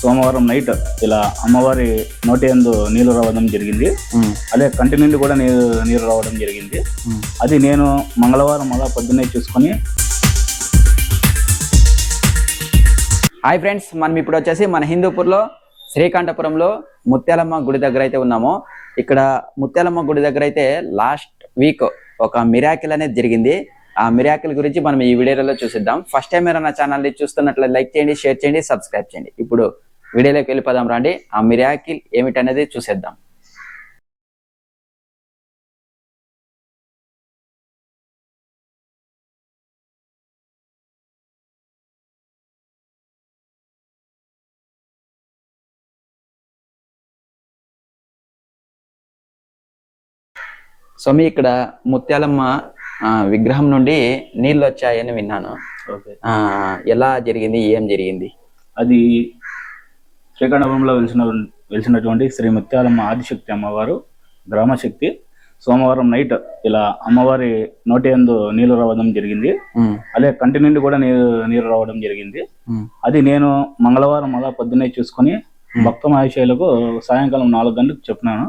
సోమవారం నైట్ ఇలా అమ్మవారి నోటి యందు నీళ్లు రావడం జరిగింది. అదే కంటి నుండి కూడా నీరు రావడం జరిగింది. అది నేను మంగళవారం అలా పొద్దున్నే చూసుకొని. హాయ్ ఫ్రెండ్స్, మనం ఇప్పుడు వచ్చేసి మన హిందూపూర్లో శ్రీకంఠపురంలో ముత్యాలమ్మ గుడి దగ్గర అయితే ఉన్నాము. ఇక్కడ ముత్యాలమ్మ గుడి దగ్గర అయితే లాస్ట్ వీక్ ఒక మిరాకిల్ అనేది జరిగింది. ఆ మిరాకిల్ గురించి మనం ఈ వీడియోలో చూసిద్దాం. ఫస్ట్ టైం మీరు నా ఛానల్ని చూస్తున్నట్లయితే లైక్ చేయండి, షేర్ చేయండి, సబ్స్క్రైబ్ చేయండి. ఇప్పుడు వీడియోలోకి వెళ్ళిపోదాం రండి. ఆ మిరాకిల్ ఏమిటనేది చూసేద్దాం. స్వామి, ఇక్కడ ముత్యాలమ్మ విగ్రహం నుండి నీళ్ళు వచ్చాయని విన్నాను. ఎలా జరిగింది, ఏం జరిగింది? అది శ్రీకంఠపురంలో వెలిసినటువంటి శ్రీ ముత్యాలమ్మ ఆదిశక్తి అమ్మవారు గ్రామశక్తి. సోమవారం నైట్ ఇలా అమ్మవారి నోటి యందు నీళ్లు రావడం జరిగింది. అదే కంటి నుండి కూడా నీరు రావడం జరిగింది. అది నేను మంగళవారం అలా పొద్దున్నే చూసుకొని భక్త మహేశయులకు సాయంకాలం 4 గంటలకు చెప్పినాను.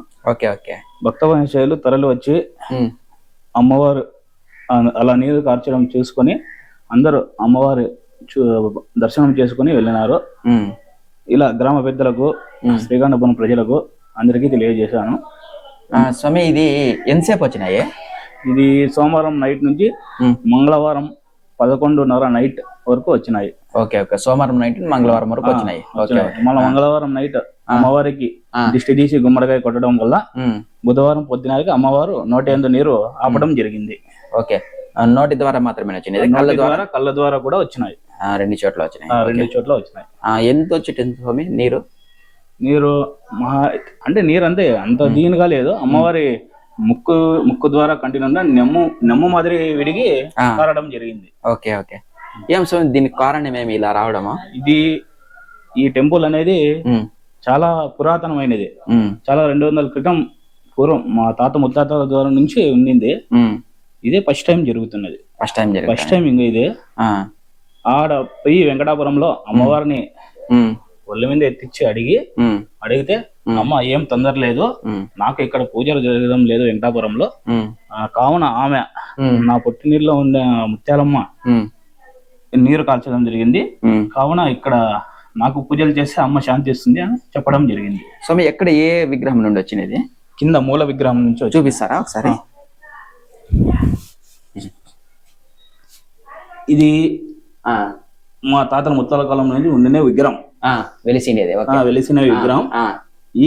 భక్త మహేశయులు తరలి వచ్చి అమ్మవారు అలా నీరు కార్చడం చూసుకొని అందరూ అమ్మవారి దర్శనం చేసుకుని వెళ్ళినారు. ఇలా గ్రామ పెద్దలకు, శ్రీకంఠపురం ప్రజలకు అందరికీ తెలియజేశాను. స్వామి, ఇది ఎంతసేపు వచ్చినాయి? ఇది సోమవారం నైట్ నుంచి మంగళవారం 11:30 నైట్ వరకు వచ్చినాయి. సోమవారం నైట్ మంగళవారం వరకు వచ్చినాయి. మళ్ళీ మంగళవారం నైట్ అమ్మవారికి దిష్టి తీసి గుమ్మడికాయ కొట్టడం వల్ల బుధవారం పొద్దునకి అమ్మవారు నోటి యందు నీరు ఆపడం జరిగింది. నోటి ద్వారా మాత్రమే వచ్చినాయి? కళ్ళ ద్వారా కూడా వచ్చినాయి. రెండు చోట్ల వచ్చినాయి. ఎంత వచ్చేటంది స్వామి నీరు? నీరు అంటే నీరు అంత దీనిగా లేదు. అమ్మవారి ముక్కు ద్వారా కంటి నుండి నెమ్ము మాదిరి విడిగి కారడం జరిగింది. ఏం స్వామి, దీనికి కారణం ఏమి ఇలా రావడమా? ఇది ఈ టెంపుల్ అనేది చాలా పురాతనమైనది. చాలా 200 క్రితం పూర్వం మా తాత ముత్తాతల ద్వారా నుంచి ఉండింది. ఇదే ఫస్ట్ టైం జరుగుతున్నది. ఫస్ట్ టైం ఇంకా ఇదే. ఆడ పోయి వెంకటాపురంలో అమ్మవారిని ఒళ్ళ మీద ఎత్తిచ్చి అడిగితే అమ్మ ఏం తొందర లేదు, నాకు ఇక్కడ పూజలు జరగడం లేదు వెంకటాపురంలో, కావున ఆమె నా పుట్టినీరులో ఉండే ముత్యాలమ్మ నీరు కాల్చడం జరిగింది, కావున ఇక్కడ నాకు పూజలు చేస్తే అమ్మ శాంతి ఇస్తుంది అని చెప్పడం జరిగింది. స్వామి, ఎక్కడ ఏ విగ్రహం నుండి వచ్చినది? కింద మూల విగ్రహం నుంచి. చూపిస్తారా ఒకసారి? ఇది మా తాతల ముత్తాల కాలం నుంచి ఉండిన విగ్రహం, వెలిసిన విగ్రహం.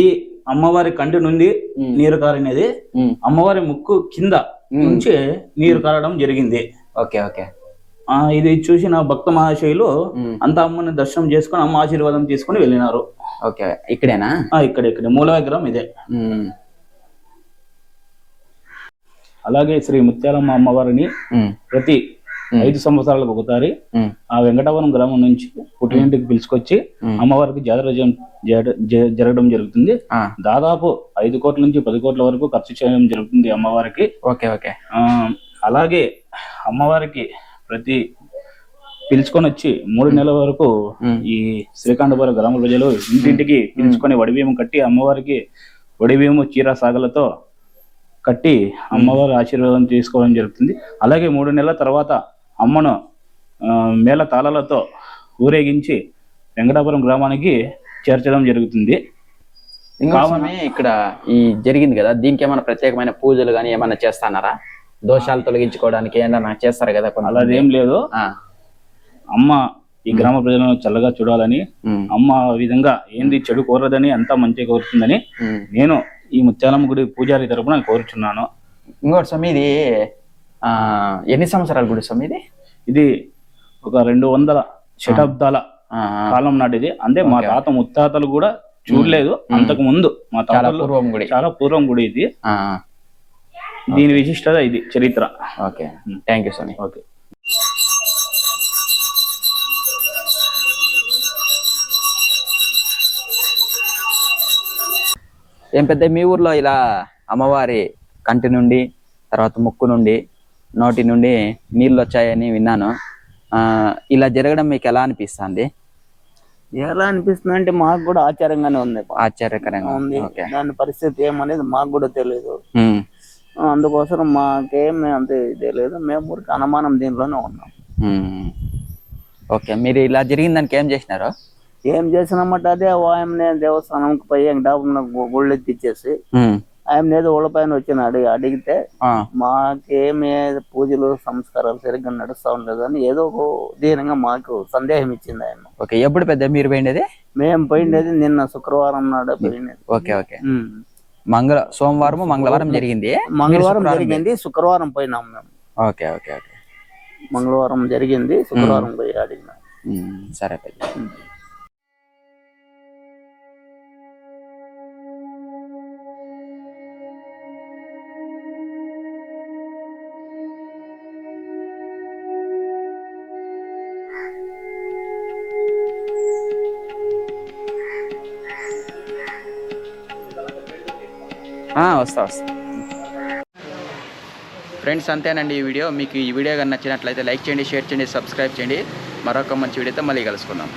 ఈ అమ్మవారి కంటి నుండి నీరు కారినది అమ్మవారి ముక్కు కింద నుంచి నీరు కారడం జరిగింది. ఇది చూసిన భక్త మహాశయులు అంత అమ్మని దర్శనం చేసుకుని అమ్మ ఆశీర్వాదం తీసుకుని వెళ్ళినారు. ఇక్కడేనా? ఇక్కడ మూల విగ్రహం ఇదే. అలాగే శ్రీ ముత్యాలమ్మ అమ్మవారిని ప్రతి 5 సంవత్సరాలకు ఒకసారి ఆ వెంకటాపురం గ్రామం నుంచి పుట్టినింటికి పిలుచుకొచ్చి అమ్మవారికి జాతర జరగడం జరుగుతుంది. దాదాపు 5 కోట్ల నుంచి 10 కోట్ల వరకు ఖర్చు చేయడం జరుగుతుంది అమ్మవారికి. అలాగే అమ్మవారికి ప్రతి పిలుచుకొని వచ్చి 3 నెలల వరకు ఈ శ్రీకంఠపురం గ్రామ ప్రజలు ఇంటింటికి పిలుచుకొని వడిబియ్యం కట్టి అమ్మవారికి వడిబియ్యము చీర సాగలతో కట్టి అమ్మవారి ఆశీర్వాదం తీసుకోవడం జరుగుతుంది. అలాగే 3 నెలల తర్వాత అమ్మను మేళ తాళాలతో ఊరేగించి వెంకటాపురం గ్రామానికి చేర్చడం జరుగుతుంది. ఇంకా ఇక్కడ ఈ జరిగింది కదా, దీనికి ఏమైనా ప్రత్యేకమైన పూజలు కానీ ఏమైనా చేస్తానారా? దోషాలు తొలగించుకోవడానికి ఏమన్నా చేస్తారు కదా? అలాదేం లేదు. అమ్మ ఈ గ్రామ ప్రజలను చల్లగా చూడాలని, అమ్మ ఆ విధంగా ఏంది చెడు కోరదని, అంతా మంచిగా కోరుతుందని నేను ఈ ముత్యాలమ్మ గుడి పూజారి తరపున కోరుచున్నాను. ఇంకోటి స్వామి, ఇది ఎన్ని సంవత్సరాల గుడి స్వామి? ఇది ఒక 200 శతాబ్దాల కాలం నాటిది. అంటే మా తాత ముత్తాతలు కూడా చూడలేదు అంతకు ముందు. మా తాతలు చాలా పూర్వం గుడి ఇది. దీని విశిష్టత ఇది, చరిత్ర. థ్యాంక్ యూ స్వామి. ఏం పెద్ద మీ ఊర్లో ఇలా అమ్మవారి కంటి నుండి, తర్వాత ముక్కు నుండి, నోటి నుండి నీళ్ళు వచ్చాయని విన్నాను. ఇలా జరగడం మీకు ఎలా అనిపిస్తుంది? ఎలా అనిపిస్తుంది అంటే మాకు కూడా ఆశ్చర్యంగానే ఉంది. ఆశ్చర్యకరంగా ఉంది. ఓకే. దాని పరిస్థితి ఏమనేది మాకు కూడా తెలియదు. ఉమ్, అందుకోసం మాకేం అంత తెలియదు. మేము ఊరికి అనుమానం దీనిలోనే ఉన్నాం. ఉమ్. ఓకే, మీరు ఇలా జరిగిన దానికి ఏం చేసినారు? ఏం చేసినామంటే అదే ఆయమనే దేవస్థానంకి పోయి డాబున గుళ్ళు ఎత్తిచ్చేసి ఉమ్, ఆయన ఏదో ఒళ్ళ పైన వచ్చిన అడిగితే ఆ, మాకేమి సంస్కారాలు సరిగ్గా నడుస్తా ఉండలేదు అని ఏదో ఒక దీనంగా మాకు సందేహం ఇచ్చింది ఆయన. ఓకే. ఎప్పుడు పెద్ద మీరు పోయిండేది? మేము పోయిండేది నిన్న శుక్రవారం నాడు పోయినది. Okay okay. సోమవారం మంగళవారం జరిగింది. మంగళవారం జరిగింది, శుక్రవారం పోయినాం మేము. Okay okay okay. మంగళవారం జరిగింది, శుక్రవారం పోయి అడిగినాం. సరే పెద్ద. వస్తా. ఫ్రెండ్స్, అంతేనండి ఈ వీడియో. మీకు ఈ వీడియో కానీ నచ్చినట్లయితే లైక్ చేయండి, షేర్ చేయండి, సబ్స్క్రైబ్ చేయండి. మరొక మంచి వీడియోతో మళ్ళీ కలుసుకుందాం.